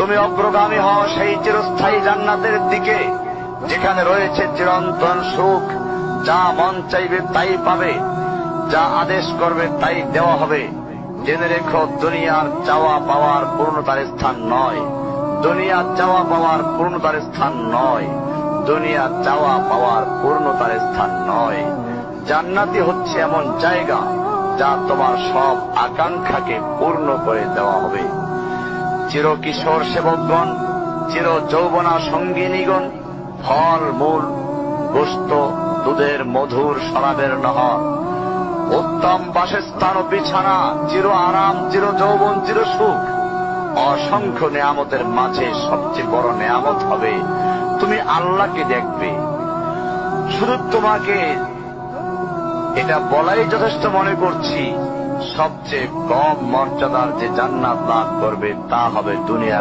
তুমি অগ্রগামী হও সেই চিরস্থায়ী জান্নাতের দিকে, যেখানে রয়েছে চিরন্তন সুখ। যা মন চাইবে তাই পাবে, যা আদেশ করবে তাই দেওয়া হবে। জেনে রেখো, দুনিয়ার চাওয়া পাওয়ার পূর্ণতার স্থান নয়। দুনিয়ার চাওয়া পাওয়ার পূর্ণতার স্থান নয়। দুনিয়ার চাওয়া পাওয়ার পূর্ণতার স্থান নয়। জান্নাতি হচ্ছে এমন জায়গা যা তোমার সব আকাঙ্ক্ষাকে পূর্ণ করে দেওয়া হবে। চির কিশোর সেবকগণ, চির যৌবনা সঙ্গিনীগণ, ফল মূল, গোশত, দুধের মধুর শরাবের নহর, উত্তম বাসস্থান ও বিছানা, চির আরাম, চির যৌবন, চির সুখ, অসংখ্য নেয়ামতের মাঝে সবচেয়ে বড় নেয়ামত হবে তুমি আল্লাহকে দেখবে। শুধু তোমাকে এটা বলাই যথেষ্ট মনে করছি, সবচেয়ে কম মর্যাদার যে জান্নাত লাভ করবে তা হবে দুনিয়ার